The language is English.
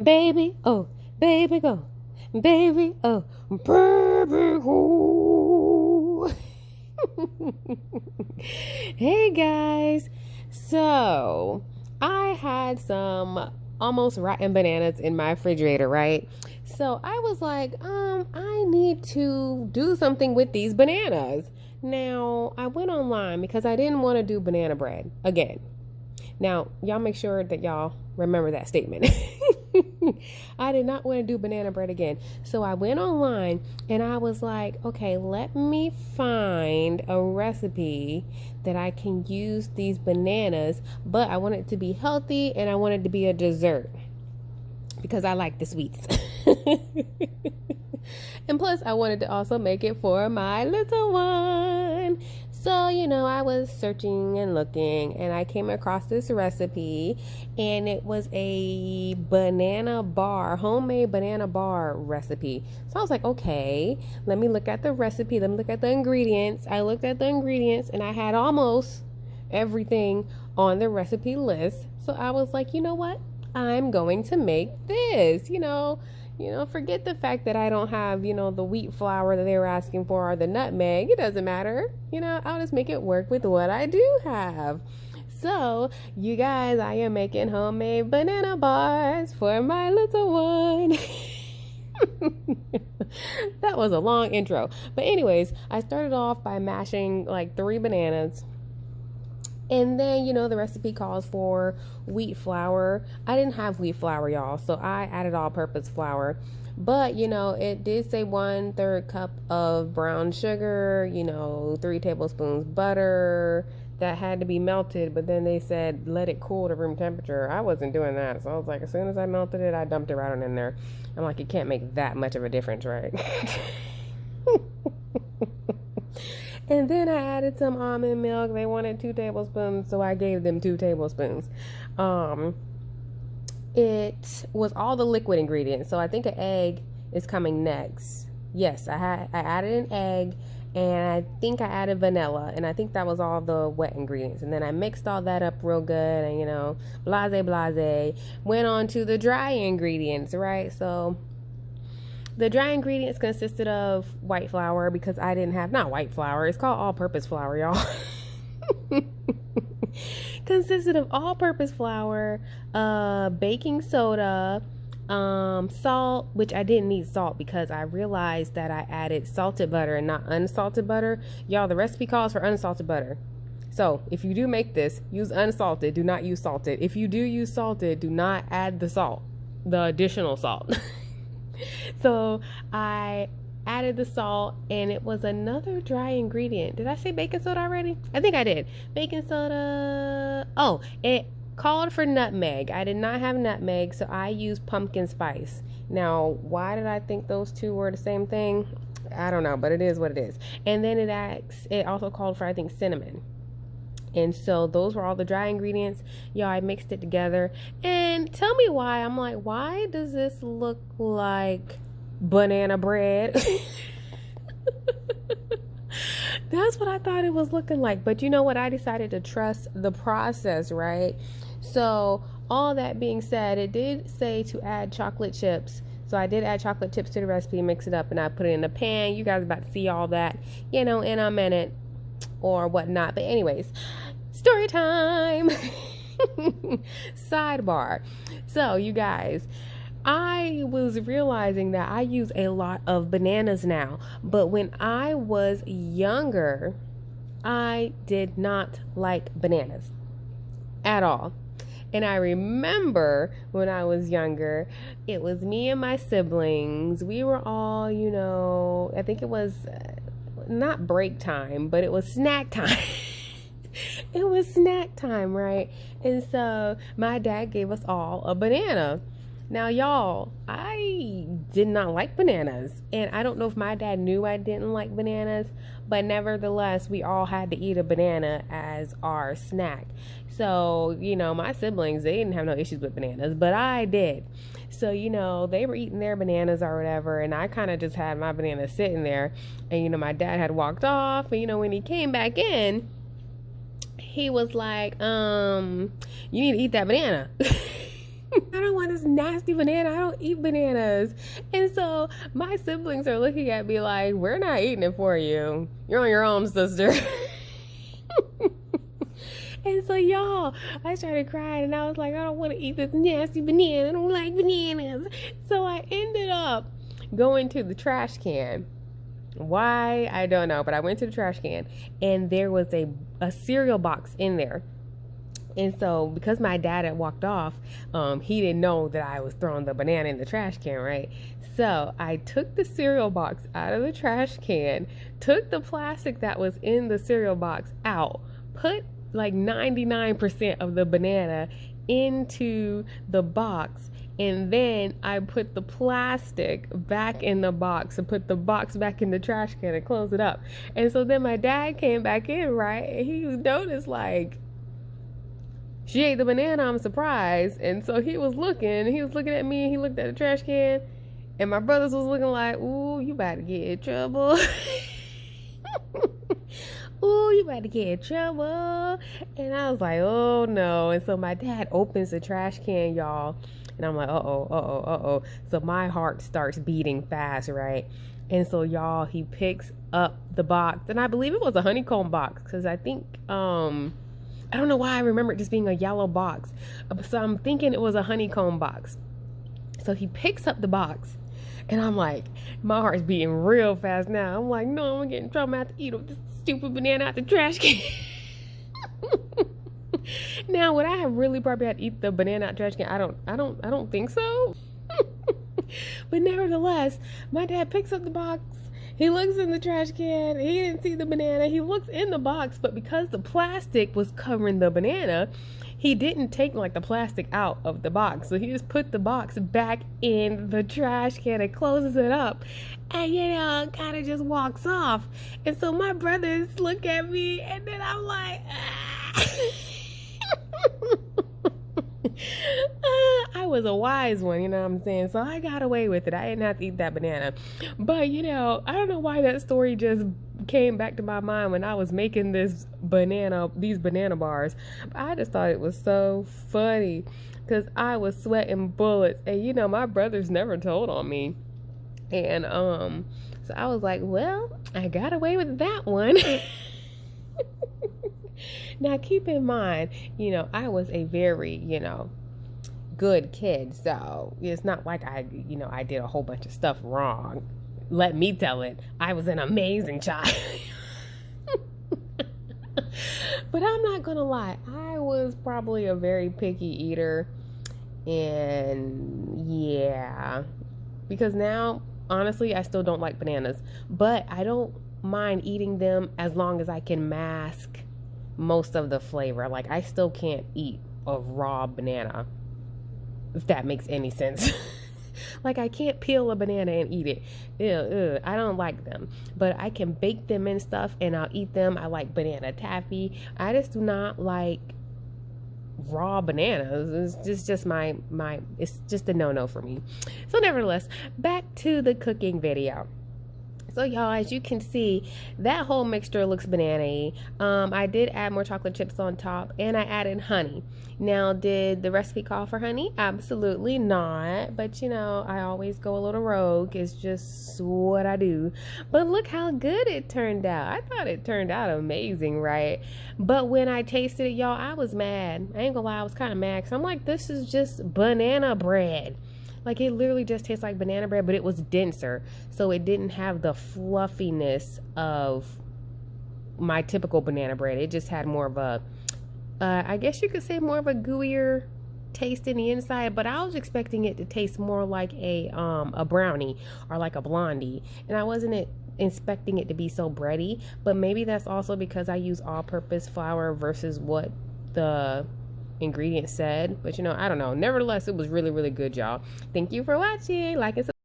Baby, oh, baby, go. Baby, oh, baby, go. Hey guys. So, I had some almost rotten bananas in my refrigerator, right? So, I was like, I need to do something with these bananas. Now, I went online because I didn't want to do banana bread again. Now, y'all make sure that y'all remember that statement. I did not want to do banana bread again. So I went online and I was like, okay, let me find a recipe that I can use these bananas, but I want it to be healthy and I want it to be a dessert because I like the sweets. And plus, I wanted to also make it for my little one. So, I was searching and looking, and I came across this recipe, and it was a banana bar, homemade banana bar recipe. So I was like, okay, let me look at the recipe. Let me look at the ingredients. I looked at the ingredients, and I had almost everything on the recipe list. So I was like, you know what? I'm going to make this, forget the fact that I don't have, the wheat flour that they were asking for or the nutmeg. It doesn't matter. I'll just make it work with what I do have. So, you guys, I am making homemade banana bars for my little one. That was a long intro. But anyways, I started off by mashing like 3 bananas. And then, the recipe calls for wheat flour. I didn't have wheat flour, y'all, so I added all-purpose flour. But, it did say 1/3 cup of brown sugar, 3 tablespoons butter that had to be melted. But then they said let it cool to room temperature. I wasn't doing that. So I was like, as soon as I melted it, I dumped it right on in there. I'm like, it can't make that much of a difference, right? And then I added some almond milk. They wanted 2 tablespoons, so I gave them 2 tablespoons. It was all the liquid ingredients. So I think an egg is coming next. Yes, I added an egg, and I think I added vanilla, and I think that was all the wet ingredients. And then I mixed all that up real good, and blase. Went on to the dry ingredients, right? So the dry ingredients consisted of white flour because I didn't have, not white flour, it's called all-purpose flour, y'all. Consisted of all-purpose flour, baking soda, salt, which I didn't need salt because I realized that I added salted butter and not unsalted butter. Y'all, the recipe calls for unsalted butter. So if you do make this, use unsalted, do not use salted. If you do use salted, do not add the salt, the additional salt. So I added the salt, and it was another dry ingredient. Did I say baking soda already? I think I did. Baking soda. Oh, it called for nutmeg. I did not have nutmeg, so I used pumpkin spice. Now, why did I think those two were the same thing? I don't know, but it is what it is. And then it also called for, I think, cinnamon. And so those were all the dry ingredients. Y'all, I mixed it together. And tell me why. I'm like, why does this look like banana bread? That's what I thought it was looking like. But you know what? I decided to trust the process, right? So all that being said, it did say to add chocolate chips. So I did add chocolate chips to the recipe, mix it up, and I put it in a pan. You guys are about to see all that, in a minute or whatnot. But anyways, story time. Sidebar. So you guys, I was realizing that I use a lot of bananas now, but when I was younger, I did not like bananas at all. And I remember when I was younger, it was me and my siblings. We were all, I think it was not break time, but it was snack time. It was snack time, right? And so my dad gave us all a banana. Now, y'all, I did not like bananas. And I don't know if my dad knew I didn't like bananas, but nevertheless, we all had to eat a banana as our snack. So, my siblings, they didn't have no issues with bananas, but I did. So, they were eating their bananas or whatever, and I kind of just had my banana sitting there. And, my dad had walked off, and, when he came back in, he was like, you need to eat that banana. I don't want this nasty banana. I don't eat bananas. And so my siblings are looking at me like, we're not eating it for you. You're on your own, sister. And so, y'all, I started crying and I was like, I don't want to eat this nasty banana. I don't like bananas. So I ended up going to the trash can. Why? I don't know. But I went to the trash can and there was a cereal box in there. And so, because my dad had walked off, he didn't know that I was throwing the banana in the trash can, right? So, I took the cereal box out of the trash can, took the plastic that was in the cereal box out, put like 99% of the banana into the box, and then I put the plastic back in the box and put the box back in the trash can and close it up. And so then my dad came back in, right? And he noticed like, she ate the banana, I'm surprised. And so he was looking at me, and he looked at the trash can, and my brothers was looking like, ooh, you about to get in trouble. Ooh, you about to get in trouble. And I was like, oh no. And so my dad opens the trash can, y'all, and I'm like, uh-oh. So my heart starts beating fast, right? And so, y'all, he picks up the box, and I believe it was a honeycomb box, because I think, I don't know why I remember it just being a yellow box. So I'm thinking it was a honeycomb box. So he picks up the box, and I'm like, my heart's beating real fast now. I'm like, no, I'm gonna get in trouble. I have to eat this stupid banana out the trash can. Now, would I have really probably had to eat the banana out the trash can? I don't think so. But nevertheless, my dad picks up the box. He looks in the trash can. He didn't see the banana. He looks in the box, but because the plastic was covering the banana, he didn't take like the plastic out of the box. So he just put the box back in the trash can and closes it up. And, kind of just walks off. And so my brothers look at me, and then I'm like, I was a wise one, you know what I'm saying? So I got away with it. I didn't have to eat that banana. But, I don't know why that story just came back to my mind when I was making these banana bars. I just thought it was so funny because I was sweating bullets. And, my brothers never told on me. And so I was like, well, I got away with that one. Now, keep in mind, I was a very, good kid. So it's not like I did a whole bunch of stuff wrong. Let me tell it. I was an amazing child. But I'm not going to lie. I was probably a very picky eater. And yeah, because now, honestly, I still don't like bananas. But I don't mind eating them as long as I can mask most of the flavor. Like, I still can't eat a raw banana, if that makes any sense. Like, I can't peel a banana and eat it. Ew, I don't like them. But I can bake them and stuff, and I'll eat them. I like banana taffy. I just do not like raw bananas. It's just my it's just a no-no for me. So nevertheless, back to the cooking video. So y'all, as you can see, that whole mixture looks banana-y. I did add more chocolate chips on top, and I added honey. Now, did the recipe call for honey? Absolutely not. But I always go a little rogue. It's just what I do. But look how good it turned out. I thought it turned out amazing, right? But when I tasted it, y'all, I was mad. I ain't gonna lie, I was kind of mad because I'm like, this is just banana bread. Like, it literally just tastes like banana bread, but it was denser. So it didn't have the fluffiness of my typical banana bread. It just had more of a, I guess you could say more of a gooier taste in the inside. But I was expecting it to taste more like a brownie or like a blondie. And I wasn't expecting it to be so bready. But maybe that's also because I use all-purpose flour versus what the ingredients said. But I don't know. Nevertheless, it was really, really good, y'all. Thank you for watching. Like and subscribe.